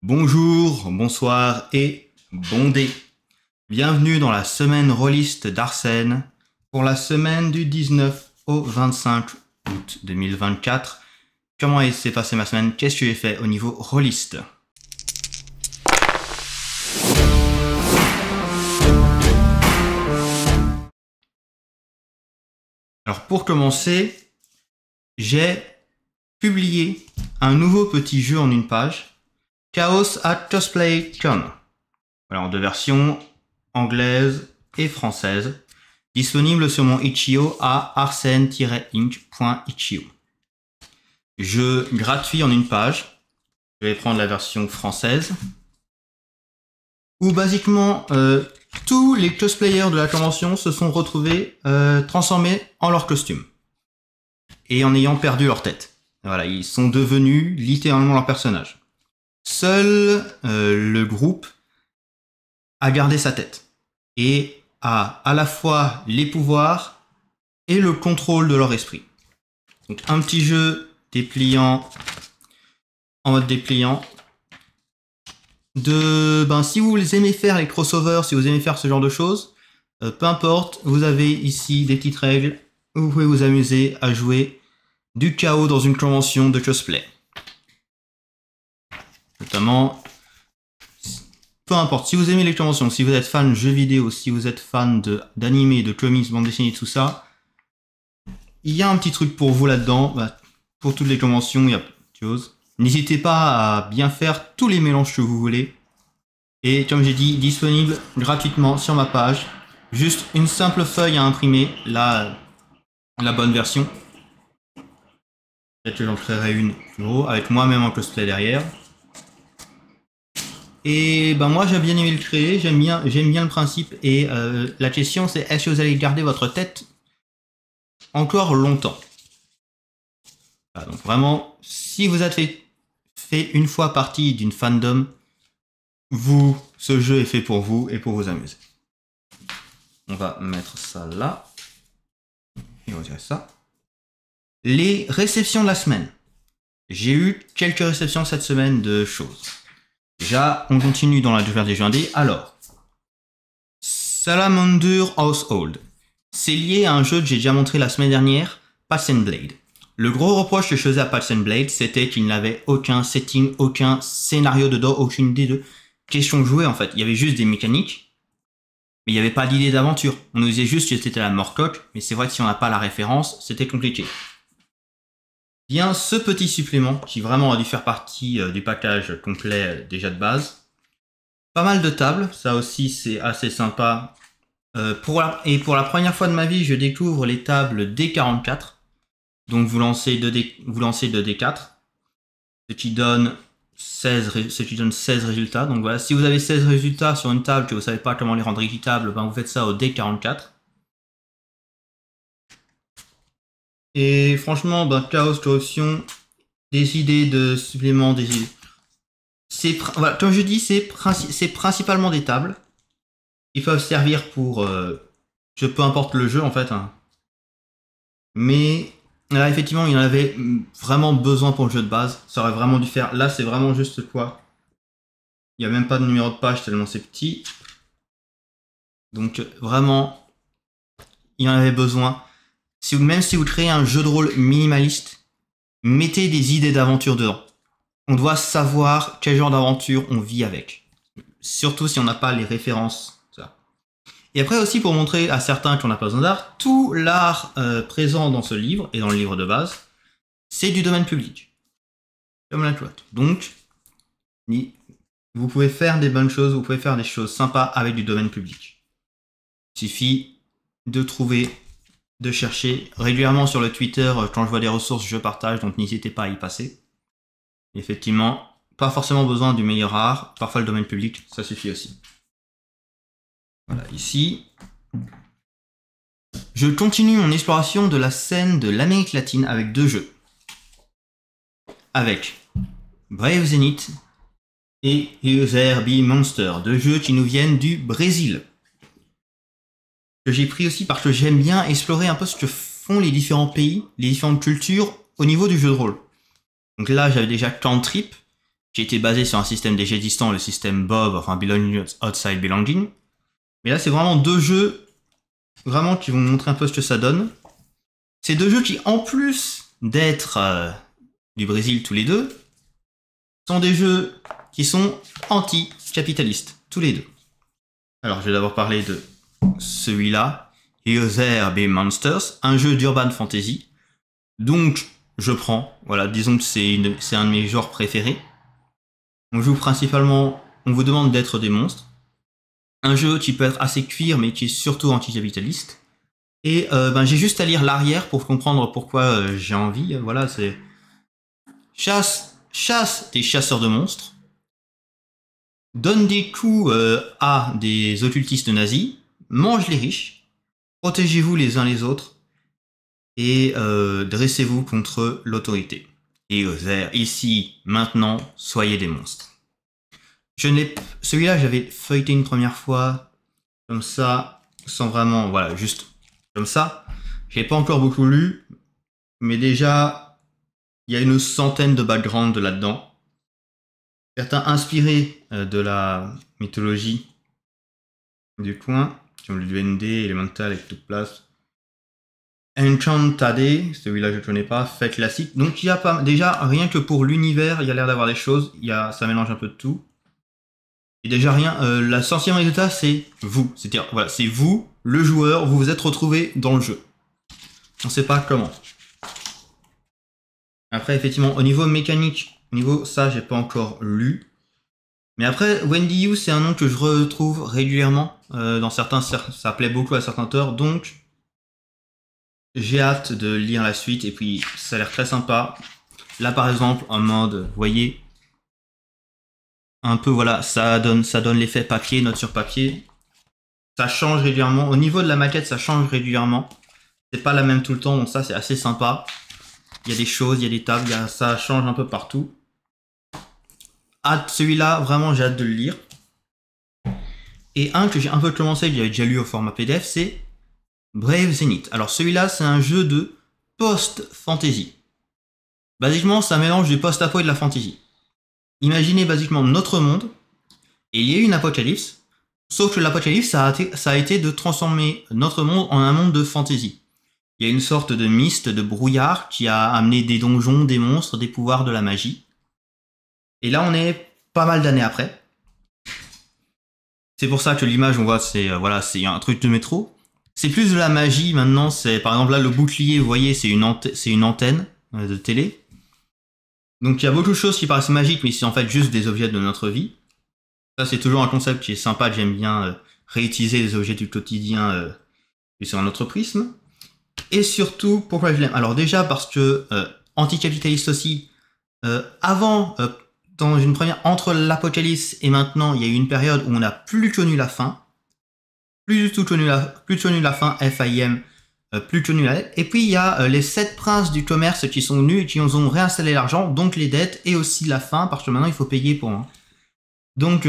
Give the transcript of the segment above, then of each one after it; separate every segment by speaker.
Speaker 1: Bonjour, bonsoir et bon dé. Bienvenue dans la semaine rôliste d'Arsène pour la semaine du 19 au 25 août 2024. Comment s'est passée ma semaine? Qu'est-ce que j'ai fait au niveau rôliste? Alors pour commencer, j'ai publié un nouveau petit jeu en une page, Chaos at CosplayCon. Voilà, en deux versions, anglaise et française, disponible sur mon itch.io à arsène-inc.itch.io. Jeu gratuit en une page. Je vais prendre la version française, où basiquement tous les cosplayers de la convention se sont retrouvés transformés en leur costume et en ayant perdu leur tête. Voilà, ils sont devenus littéralement leur personnage. Seul le groupe a gardé sa tête et a à la fois les pouvoirs et le contrôle de leur esprit. Donc un petit jeu dépliant en mode dépliant. Si vous aimez faire les crossovers, si vous aimez faire ce genre de choses, peu importe, vous avez ici des petites règles où vous pouvez vous amuser à jouer du chaos dans une convention de cosplay. Notamment, peu importe, si vous aimez les conventions, si vous êtes fan de jeux vidéo, si vous êtes fan d'anime, de comics, bande dessinée, tout ça, il y a un petit truc pour vous là-dedans. Pour toutes les conventions, il y a plein de choses. N'hésitez pas à bien faire tous les mélanges que vous voulez. Et comme j'ai dit, disponible gratuitement sur ma page. Juste une simple feuille à imprimer, la bonne version. Peut-être que j'en créerai une plus gros, avec moi-même en cosplay derrière. Et moi j'ai bien aimé le créer, j'aime bien le principe. Et la question c'est, est-ce que vous allez garder votre tête encore longtemps? Voilà, donc vraiment, si vous êtes fait une fois partie d'une fandom, ce jeu est fait pour vous et pour vous amuser. On va mettre ça là. Et on dirait ça. Les réceptions de la semaine. J'ai eu quelques réceptions cette semaine de choses. Déjà, on continue dans la découverte des jeux indés. Alors, Salamander Household. C'est lié à un jeu que j'ai déjà montré la semaine dernière, Path and Blade. Le gros reproche que je faisais à Path and Blade, c'était qu'il n'avait aucun setting, aucun scénario dedans, aucune idée de question de jouer en fait. Il y avait juste des mécaniques, mais il n'y avait pas d'idée d'aventure. On nous disait juste que c'était la morcoque, mais c'est vrai que si on n'a pas la référence, c'était compliqué. Bien, ce petit supplément, qui vraiment a dû faire partie du package complet déjà de base. Pas mal de tables, ça aussi c'est assez sympa. Pour la première fois de ma vie, je découvre les tables D44. Donc vous lancez 2D4, ce qui donne 16 résultats. Donc voilà, si vous avez 16 résultats sur une table que vous ne savez pas comment les rendre équitables, vous faites ça au D44. Et franchement, chaos, corruption, des idées de suppléments, des idées. Voilà, comme je dis, c'est principalement des tables. Ils peuvent servir pour peu importe le jeu en fait. Hein. Mais là, effectivement, il y en avait vraiment besoin pour le jeu de base. Ça aurait vraiment dû faire. Là, c'est vraiment juste quoi. Il n'y a même pas de numéro de page tellement c'est petit. Donc, vraiment, il y en avait besoin. Même si vous créez un jeu de rôle minimaliste, mettez des idées d'aventure dedans. On doit savoir quel genre d'aventure on vit avec. Surtout si on n'a pas les références. Et après aussi pour montrer à certains qu'on n'a pas besoin d'art, tout l'art présent dans ce livre et dans le livre de base, c'est du domaine public. Comme la cloître. Donc, vous pouvez faire des bonnes choses, vous pouvez faire des choses sympas avec du domaine public. Il suffit de trouver, de chercher. Régulièrement sur le Twitter, quand je vois des ressources, je partage, donc n'hésitez pas à y passer. Effectivement, pas forcément besoin du meilleur art, parfois le domaine public, ça suffit aussi. Voilà, ici, je continue mon exploration de la scène de l'Amérique latine avec deux jeux. Avec Brave Zenith et User Be Monster, deux jeux qui nous viennent du Brésil. Que j'ai pris aussi parce que j'aime bien explorer un peu ce que font les différents pays, les différentes cultures au niveau du jeu de rôle. Donc là, j'avais déjà Cantrip, qui était basé sur un système déjà existant, le système Bob, enfin Belonging Outside Belonging. Mais là, c'est vraiment deux jeux vraiment qui vont montrer un peu ce que ça donne. C'est deux jeux qui, en plus d'être du Brésil tous les deux, sont des jeux qui sont anti-capitalistes, tous les deux. Alors, je vais d'abord parler de celui-là, Heroes There Be Monsters, un jeu d'urban fantasy. Donc, je prends, voilà, disons que c'est un de mes genres préférés. On joue principalement, on vous demande d'être des monstres. Un jeu qui peut être assez cuir, mais qui est surtout anticapitaliste. Et j'ai juste à lire l'arrière pour comprendre pourquoi j'ai envie. Voilà, c'est chasse des chasseurs de monstres, donne des coups à des occultistes nazis, mange les riches, protégez-vous les uns les autres et dressez-vous contre l'autorité. Et ici, maintenant, soyez des monstres. Celui-là, j'avais feuilleté une première fois, comme ça, sans vraiment, voilà, juste comme ça. J'ai pas encore beaucoup lu, mais déjà, il y a une centaine de backgrounds là-dedans. Certains inspirés de la mythologie du coin, comme le Duende, Elemental et toute place. Enchantade, celui-là je ne connais pas, fait classique. Donc il y a pas, déjà, rien que pour l'univers, il y a l'air d'avoir des choses, ça mélange un peu de tout. Et déjà rien, la 100e résultat c'est vous, c'est-à-dire voilà, c'est vous, le joueur, vous vous êtes retrouvé dans le jeu. On sait pas comment. Après effectivement, au niveau mécanique, au niveau ça j'ai pas encore lu. Mais après, Wendy You c'est un nom que je retrouve régulièrement, dans certains, ça plaît beaucoup à certains auteurs, donc j'ai hâte de lire la suite, et puis ça a l'air très sympa. Là par exemple, en mode, vous voyez, un peu voilà, ça donne l'effet papier, note sur papier. Ça change régulièrement. Au niveau de la maquette, ça change régulièrement. C'est pas la même tout le temps, donc ça c'est assez sympa. Il y a des choses, il y a des tables, ça change un peu partout. Celui-là, vraiment j'ai hâte de le lire. Et un que j'ai un peu commencé, que j'avais déjà lu au format PDF, c'est Brave Zenith. Alors celui-là, c'est un jeu de post-fantasy. Basiquement, ça mélange du post-apo et de la fantasy. Imaginez basiquement notre monde, et il y a eu une apocalypse, sauf que l'apocalypse, ça a été de transformer notre monde en un monde de fantasy. Il y a une sorte de mist, de brouillard, qui a amené des donjons, des monstres, des pouvoirs, de la magie. Et là, on est pas mal d'années après. C'est pour ça que l'image, on voit, c'est voilà, c'est un truc de métro. C'est plus de la magie maintenant, c'est par exemple là, le bouclier, vous voyez, c'est une antenne de télé. Donc il y a beaucoup de choses qui paraissent magiques, mais c'est en fait juste des objets de notre vie. Ça, c'est toujours un concept qui est sympa, que j'aime bien réutiliser les objets du quotidien sur un autre prisme. Et surtout, pourquoi je l'aime? Alors déjà parce que anticapitaliste aussi, avant, dans une première, entre l'apocalypse et maintenant, il y a eu une période où on n'a plus connu la fin. Plus connu la fin, FIM, plus connu la dette. Et puis il y a les 7 princes du commerce qui sont venus et qui nous ont réinstallé l'argent, donc les dettes et aussi la fin, parce que maintenant il faut payer pour un. Donc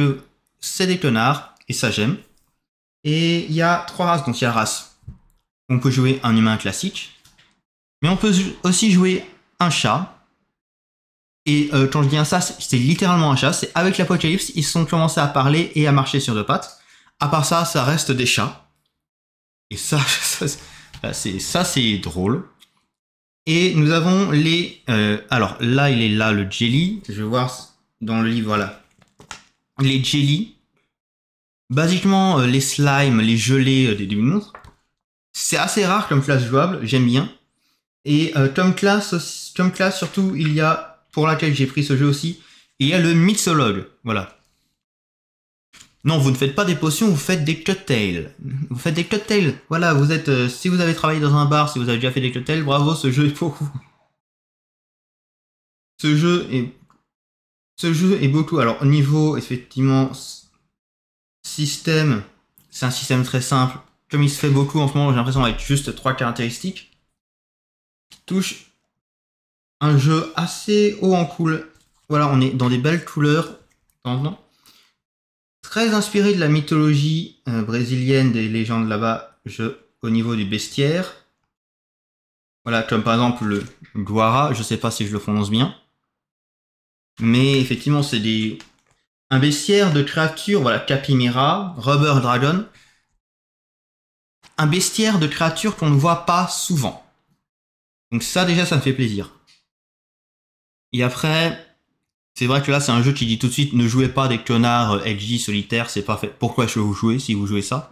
Speaker 1: c'est des connards, et ça j'aime. Et il y a 3 races, donc il y a la race. On peut jouer un humain classique, mais on peut aussi jouer un chat. Et quand je dis un chat, c'est littéralement un chat. C'est avec l'apocalypse, ils sont commencés à parler et à marcher sur 2 pattes. À part ça, ça reste des chats. Et ça c'est drôle. Et nous avons les... alors là, il est là, le jelly. Je vais voir dans le livre, voilà. Les jelly. Basiquement, les slimes, les gelées des monstres. C'est assez rare comme classe jouable, j'aime bien. Et comme classe surtout, il y a, pour laquelle j'ai pris ce jeu aussi, il y a le mixologue. Voilà. Non, vous ne faites pas des potions, vous faites des cocktails. Vous faites des cocktails. Voilà, vous êtes. Si vous avez travaillé dans un bar, si vous avez déjà fait des cocktails, bravo, ce jeu est pour vous. Ce jeu est beaucoup. Alors, au niveau, effectivement, système, c'est un système très simple. Comme il se fait beaucoup en ce moment, j'ai l'impression avec juste 3 caractéristiques. Touche un jeu assez haut en couleur. Voilà, on est dans des belles couleurs. Très inspiré de la mythologie brésilienne, des légendes là-bas, au niveau du bestiaire. Voilà, comme par exemple le Guara, je sais pas si je le prononce bien. Mais effectivement, c'est un bestiaire de créatures, voilà, Capimera, Rubber Dragon. Un bestiaire de créatures qu'on ne voit pas souvent. Donc ça, déjà, ça me fait plaisir. Et après, c'est vrai que là, c'est un jeu qui dit tout de suite, ne jouez pas des connards LJ solitaires, c'est pas fait. Pourquoi je vais vous jouer si vous jouez ça?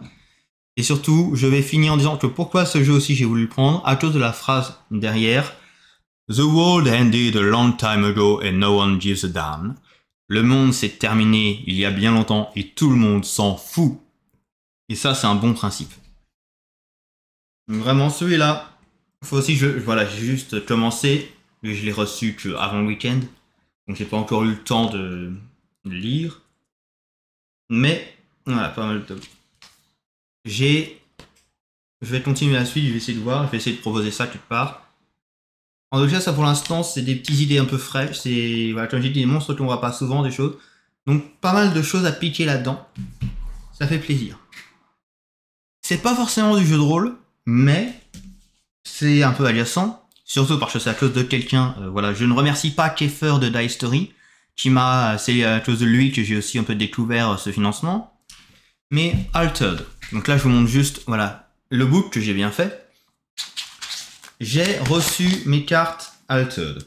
Speaker 1: Et surtout, je vais finir en disant que pourquoi ce jeu aussi j'ai voulu le prendre, à cause de la phrase derrière. The world ended a long time ago and no one gives a damn. Le monde s'est terminé il y a bien longtemps et tout le monde s'en fout. Et ça, c'est un bon principe. Vraiment, celui-là, faut aussi, voilà, j'ai juste commencé, et je l'ai reçu qu'avant le week-end, donc j'ai pas encore eu le temps de lire. Mais, voilà, pas mal de top. Je vais continuer la suite, je vais essayer de voir, je vais essayer de proposer ça quelque part. En tout cas, ça pour l'instant, c'est des petites idées un peu fraîches, c'est, voilà, comme j'ai dit, des monstres qu'on voit pas souvent, des choses. Donc, pas mal de choses à piquer là-dedans. Ça fait plaisir. C'est pas forcément du jeu de rôle, mais c'est un peu aliasant, surtout parce que c'est à cause de quelqu'un, voilà, je ne remercie pas Keffer de Die Story, c'est à cause de lui que j'ai aussi un peu découvert ce financement, mais Altered. Donc là, je vous montre juste, voilà, le book que j'ai bien fait. J'ai reçu mes cartes Altered.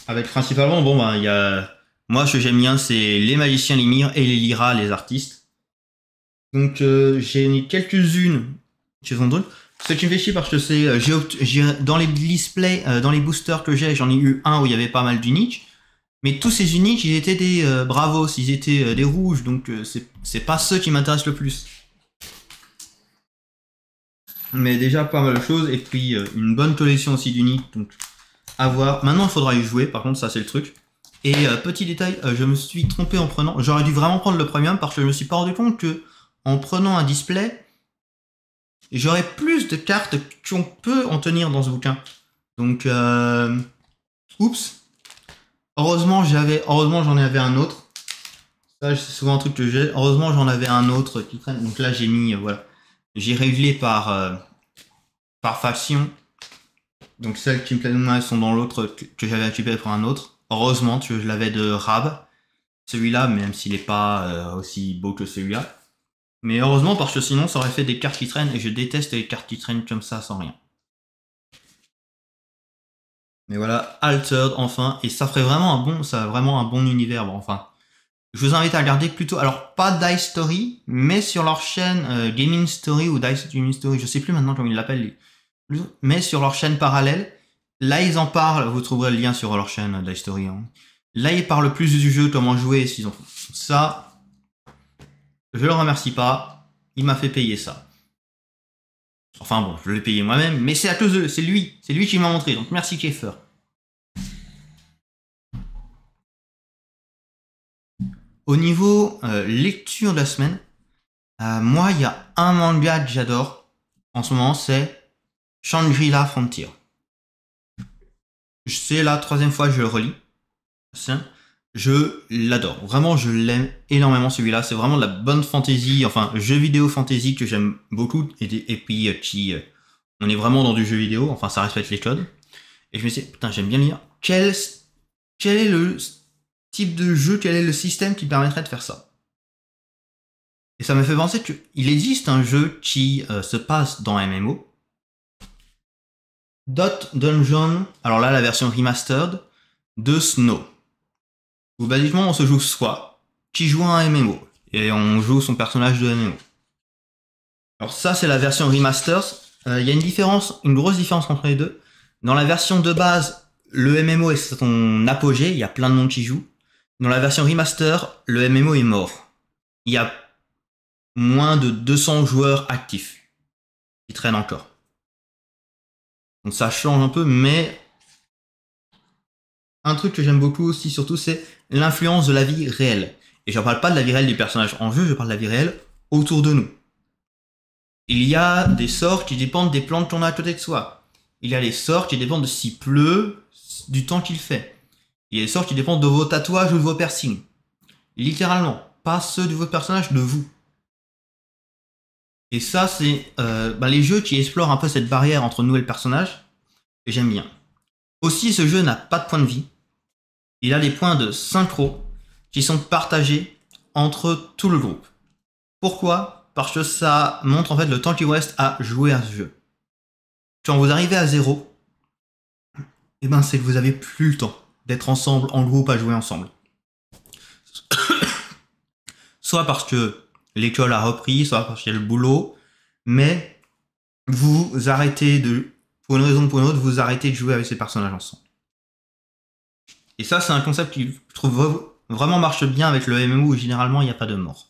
Speaker 1: Avec principalement, bon, ben, il y a, moi, ce que j'aime bien, c'est les magiciens Limir et les Lyra, les artistes. Donc, j'ai mis quelques-unes qui sont drôles. Ce qui me fait chier parce que c'est, dans les displays, dans les boosters que j'en ai eu un où il y avait pas mal d'uniques. Mais tous ces uniques, ils étaient des bravos, ils étaient des rouges, donc c'est pas ceux qui m'intéressent le plus. Mais déjà pas mal de choses, et puis une bonne collection aussi d'uniques, donc à voir. Maintenant il faudra y jouer, par contre ça c'est le truc. Et petit détail, je me suis trompé en prenant, j'aurais dû vraiment prendre le premium parce que je me suis pas rendu compte que en prenant un display, j'aurais plus de cartes qu'on peut en tenir dans ce bouquin. Donc, oups. Heureusement, j'en avais un autre. Ça, c'est souvent un truc que j'ai. Heureusement, j'en avais un autre qui traîne. Donc là, j'ai mis, voilà. J'ai réglé par faction. Donc celles qui me plaisent moins, elles sont dans l'autre que j'avais récupéré pour un autre. Heureusement que je l'avais de Rab. Celui-là, même s'il n'est pas aussi beau que celui-là. Mais heureusement, parce que sinon, ça aurait fait des cartes qui traînent. Et je déteste les cartes qui traînent comme ça, sans rien. Mais voilà, Altered enfin, et ça ferait vraiment un bon univers. Bon, enfin, je vous invite à regarder plutôt, alors pas Dice Story, mais sur leur chaîne Gaming Story ou Dice Gaming Story, je sais plus maintenant comment ils l'appellent, mais sur leur chaîne parallèle. Là, ils en parlent, vous trouverez le lien sur leur chaîne Dice Story. Hein. Là, ils parlent plus du jeu, comment jouer, s'ils ont ça. Je le remercie pas, il m'a fait payer ça. Enfin bon, je l'ai payé moi-même, mais c'est à cause de c'est lui qui m'a montré, donc merci Keffer. Au niveau lecture de la semaine, moi il y a un manga que j'adore en ce moment, c'est Shangri-La Frontier. C'est la 3e fois que je le relis. Je l'adore, vraiment je l'aime énormément celui-là, c'est vraiment de la bonne fantasy, enfin jeu vidéo fantasy que j'aime beaucoup, et puis on est vraiment dans du jeu vidéo, enfin ça respecte les codes. Et je me suis dit, putain j'aime bien lire, quel est le type de jeu, quel est le système qui permettrait de faire ça? Et ça me fait penser qu'il existe un jeu qui se passe dans MMO, Dot Dungeon, alors là la version remastered, de Snow. Où basiquement on se joue soi, qui joue un MMO, et on joue son personnage de MMO. Alors ça c'est la version remastered, il y a une grosse différence entre les deux. Dans la version de base, le MMO est son apogée, il y a plein de monde qui joue. Dans la version remaster, le MMO est mort. Il y a moins de 200 joueurs actifs qui traînent encore. Donc ça change un peu, mais un truc que j'aime beaucoup aussi, surtout, c'est l'influence de la vie réelle. Et je parle pas de la vie réelle des personnages en jeu, je parle de la vie réelle autour de nous. Il y a des sorts qui dépendent des plantes qu'on a à côté de soi. Il y a les sorts qui dépendent de s'il pleut, du temps qu'il fait. Il y a des sorts qui dépendent de vos tatouages ou de vos piercings. Littéralement, pas ceux de vos personnages, de vous. Et ça, c'est les jeux qui explorent un peu cette barrière entre nous et le personnage, que j'aime bien. Aussi, ce jeu n'a pas de point de vie. il a des points de synchro qui sont partagés entre tout le groupe. Pourquoi? Parce que ça montre en fait le temps qu'il vous reste à jouer à ce jeu. Quand vous arrivez à 0, et ben c'est que vous avez plus le temps d'être ensemble, en groupe, à jouer ensemble. Soit parce que l'école a repris, soit parce qu'il y a le boulot, mais vous arrêtez de, pour une raison ou pour une autre, vous arrêtez de jouer avec ces personnages ensemble. Et ça, c'est un concept qui, je trouve, vraiment marche bien avec le MMO où généralement il n'y a pas de mort.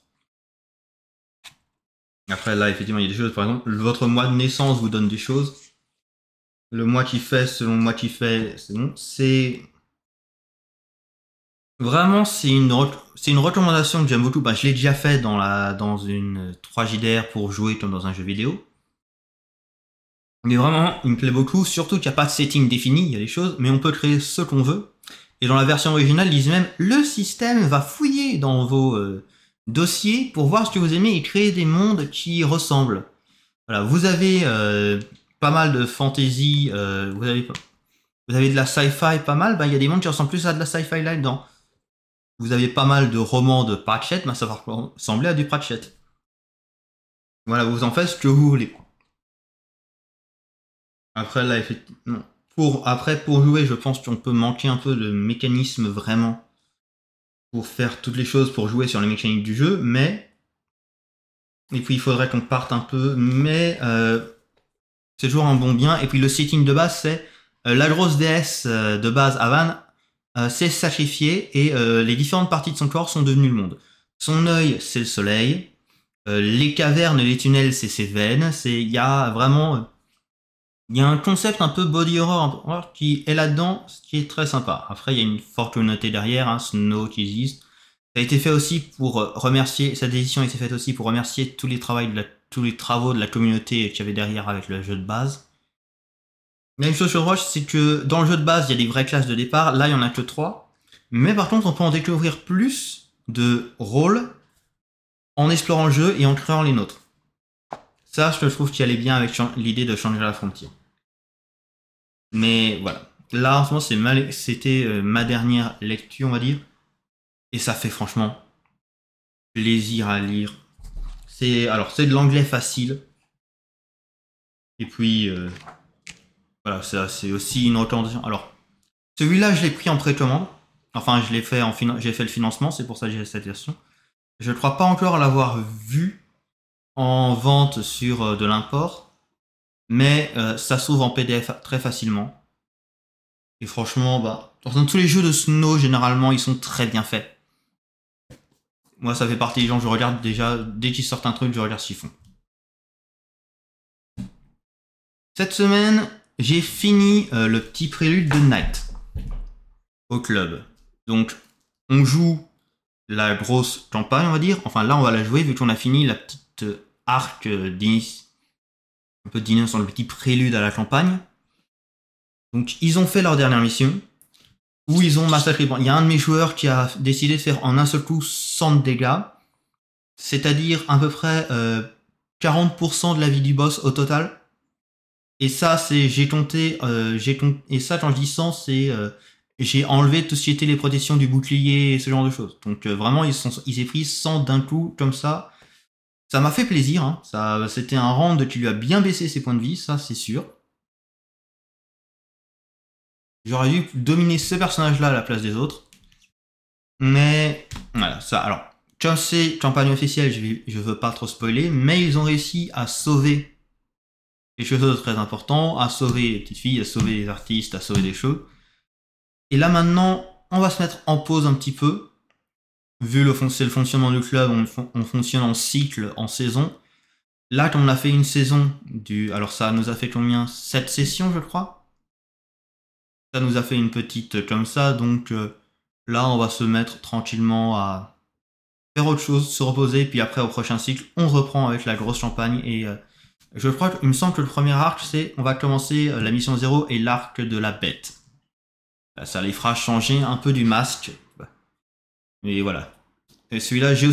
Speaker 1: Après, là, effectivement, il y a des choses, par exemple, votre mois de naissance vous donne des choses. Le mois qui fait, selon le mois qui fait, c'est bon. C'est. Vraiment, c'est une recommandation que j'aime beaucoup. Bah, je l'ai déjà fait dans une 3JDR pour jouer comme dans un jeu vidéo. Mais vraiment, il me plaît beaucoup, surtout qu'il n'y a pas de setting défini, il y a des choses, mais on peut créer ce qu'on veut. Et dans la version originale, ils disent même, le système va fouiller dans vos dossiers pour voir ce que vous aimez et créer des mondes qui ressemblent. Voilà, vous avez pas mal de fantasy, vous avez de la sci-fi pas mal, bah, il y a des mondes qui ressemblent plus à de la sci-fi là-dedans. Vous avez pas mal de romans de Pratchett, bah, ça va ressembler à du Pratchett. Voilà, vous en faites ce que vous voulez. Après, là, effectivement, pour jouer, je pense qu'on peut manquer un peu de mécanisme vraiment pour faire toutes les choses, pour jouer sur les mécaniques du jeu, mais... Et puis, il faudrait qu'on parte un peu, mais c'est toujours un bon bien. Et puis, le setting de base, c'est la grosse déesse de base, Avan, s'est sacrifiée et les différentes parties de son corps sont devenues le monde. Son œil, c'est le soleil. Les cavernes, les tunnels, c'est ses veines. Il y a vraiment... Il y a un concept un peu body horror qui est là-dedans, ce qui est très sympa. Après, il y a une forte communauté derrière, hein, Snow qui existe. Ça a été fait aussi pour remercier, cette édition a été faite aussi pour remercier tous les travaux de la communauté qu'il y avait derrière avec le jeu de base. La même chose sur Roche, c'est que dans le jeu de base, il y a des vraies classes de départ. Là, il n'y en a que 3. Mais par contre, on peut en découvrir plus de rôles en explorant le jeu et en créant les nôtres. Ça, je trouve qu'il allait bien avec l'idée de changer la frontière. Mais voilà. Là, en ce moment, c'était ma dernière lecture, on va dire. Et ça fait franchement plaisir à lire. C'est de l'anglais facile. Et puis, voilà, c'est aussi une recommandation. Alors, celui-là, je l'ai pris en précommande. Enfin, j'ai fait le financement, c'est pour ça que j'ai cette version. Je ne crois pas encore l'avoir vu en vente sur de l'import. Mais ça s'ouvre en PDF très facilement. Et franchement, bah, dans tous les jeux de Snow, généralement, ils sont très bien faits. Moi, ça fait partie des gens, je regarde déjà, dès qu'ils sortent un truc, je regarde ce qu'ils font. Cette semaine, j'ai fini le petit prélude de Night au club. Donc, on joue la grosse campagne, on va dire. Enfin, là, on va la jouer, vu qu'on a fini la petite arc d'initiation. Un peu d'initiation, le petit prélude à la campagne. Donc, ils ont fait leur dernière mission. Où ils ont massacré. Bon, il y a un de mes joueurs qui a décidé de faire en un seul coup 100 de dégâts. C'est-à-dire à peu près 40% de la vie du boss au total. Et ça, c'est... et ça, quand je dis 100, c'est... j'ai enlevé tout ce qui était les protections du bouclier et ce genre de choses. Donc vraiment, ils ont pris 100 d'un coup, comme ça. Ça m'a fait plaisir. Hein. C'était un round qui lui a bien baissé ses points de vie, ça, c'est sûr. J'aurais dû dominer ce personnage-là à la place des autres. Mais voilà, ça. Alors, comme c'est campagne officielle, je veux pas trop spoiler, mais ils ont réussi à sauver quelque chose de très important, à sauver les petites filles, à sauver les artistes, à sauver des choses. Et là maintenant, on va se mettre en pause un petit peu. Vu c'est le fonctionnement du club, on fonctionne en cycle, en saison. Là, comme on a fait une saison alors ça nous a fait combien? 7 sessions, je crois. Ça nous a fait une petite comme ça, donc là on va se mettre tranquillement à faire autre chose, se reposer, puis après au prochain cycle, on reprend avec la grosse campagne, et je crois qu'il me semble que le premier arc, on va commencer la mission 0 et l'arc de la bête. Là, ça les fera changer un peu du masque. Et voilà. Et celui-là, j'ai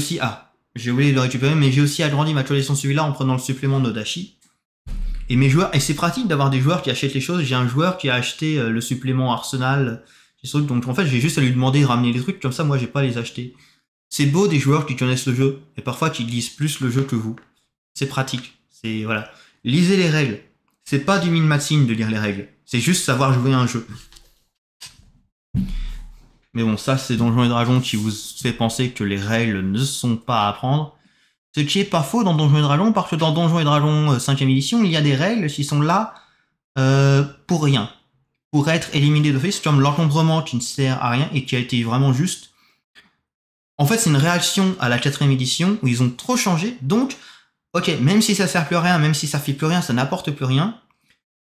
Speaker 1: oublié de le récupérer, mais j'ai aussi agrandi ma collection celui-là en prenant le supplément Nodashi. Et mes joueurs, et c'est pratique d'avoir des joueurs qui achètent les choses. J'ai un joueur qui a acheté le supplément Arsenal Donc en fait, j'ai juste à lui demander de ramener les trucs, comme ça, moi, j'ai pas à les acheter. C'est beau des joueurs qui connaissent le jeu, et parfois qui lisent plus le jeu que vous. C'est pratique. C'est, voilà. Lisez les règles. C'est pas du min-maxing de lire les règles. C'est juste savoir jouer à un jeu. Mais bon, ça, c'est Donjons et Dragons qui vous fait penser que les règles ne sont pas à apprendre. Ce qui est pas faux dans Donjons et Dragons, parce que dans Donjons et Dragons 5ème édition, il y a des règles qui sont là pour rien. Pour être éliminées d'office, comme l'encombrement qui ne sert à rien et qui a été vraiment juste. En fait, c'est une réaction à la 4ème édition où ils ont trop changé, donc, ok, même si ça sert plus à rien, même si ça fait plus rien, ça n'apporte plus rien,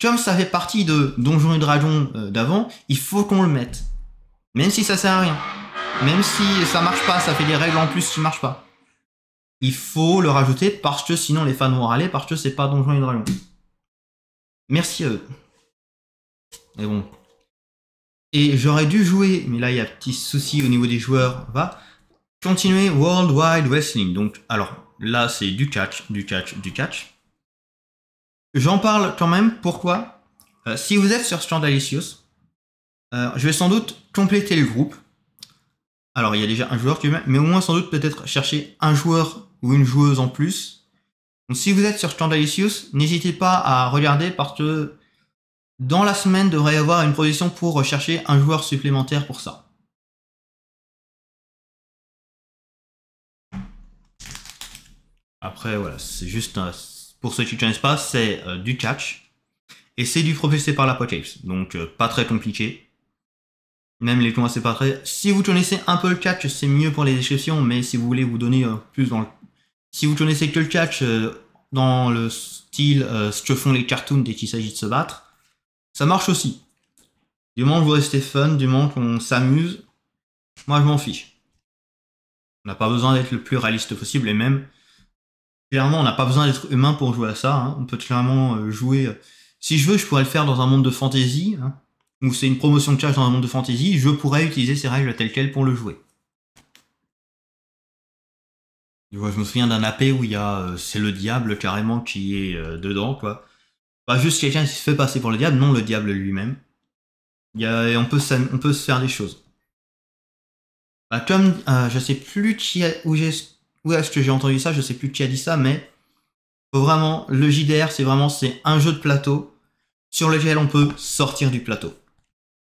Speaker 1: comme ça fait partie de Donjons et Dragons d'avant, il faut qu'on le mette. Même si ça sert à rien. Même si ça marche pas, ça fait des règles en plus qui marchent pas. Il faut le rajouter parce que sinon les fans vont râler parce que c'est pas Donjons et Dragons. Merci à eux. Mais bon. Et j'aurais dû jouer, mais là il y a un petit souci au niveau des joueurs, va continuer World Wide Wrestling. Donc, alors, là c'est du catch, du catch, du catch. J'en parle quand même, pourquoi si vous êtes sur Scandalicious, je vais sans doute compléter le groupe. Alors, il y a déjà un joueur qui mais au moins sans doute peut-être chercher un joueur ou une joueuse en plus. Donc, si vous êtes sur Scandalicious, n'hésitez pas à regarder parce que dans la semaine, il devrait y avoir une position pour rechercher un joueur supplémentaire pour ça. Après, voilà, c'est juste, pour ceux qui ne connaissent pas, c'est du catch. Et c'est du propulsé par l'Apocalypse. Donc, pas très compliqué. Même les tournois, c'est pas très... Si vous connaissez un peu le catch, c'est mieux pour les descriptions, mais si vous voulez vous donner plus dans le... Si vous connaissez que le catch dans le style ce que font les cartoons dès qu'il s'agit de se battre, ça marche aussi. Du moment que vous restez fun, du moment qu'on s'amuse, moi je m'en fiche. On n'a pas besoin d'être le plus réaliste possible, et même, clairement, on n'a pas besoin d'être humain pour jouer à ça. Hein. On peut clairement jouer... Si je veux, je pourrais le faire dans un monde de fantasy, hein, où c'est une promotion de catch dans un monde de fantasy, je pourrais utiliser ces règles telles quelles pour le jouer. Je me souviens d'un AP où il y a c'est le diable carrément qui est dedans, quoi. Pas juste quelqu'un qui se fait passer pour le diable, non, le diable lui-même. On peut se faire des choses. Bah, comme je sais plus où est-ce que j'ai entendu ça, je sais plus qui a dit ça, mais faut vraiment, le JDR, c'est un jeu de plateau sur lequel on peut sortir du plateau.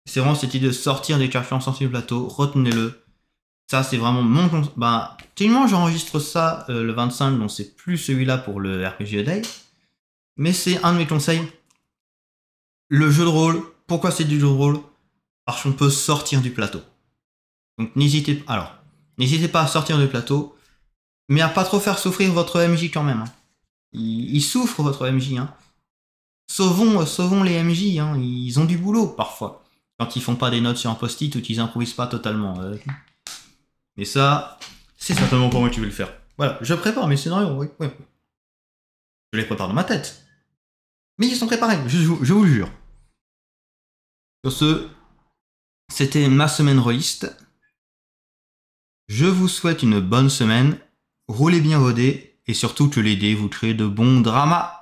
Speaker 1: C'est vraiment cette idée de sortir des cartes en sortie du plateau, retenez-le. Ça, c'est vraiment mon conseil. Bah, tellement j'enregistre ça le 25, donc c'est plus celui-là pour le RPG Day. Mais c'est un de mes conseils. Le jeu de rôle, pourquoi c'est du jeu de rôle? Parce qu'on peut sortir du plateau. Donc n'hésitez pas à sortir du plateau, mais à pas trop faire souffrir votre MJ quand même. Hein. Il souffre votre MJ. Hein. Sauvons les MJ, hein. Ils ont du boulot parfois. Quand ils font pas des notes sur un post-it ou qu'ils improvisent pas totalement. Mais ça, c'est certainement pas moi qui vais le faire. Voilà, je prépare mes scénarios, oui. Je les prépare dans ma tête. Mais ils sont préparés, je vous le jure. Sur ce, c'était ma semaine rôliste. Je vous souhaite une bonne semaine. Roulez bien vos dés et surtout que les dés vous créent de bons dramas.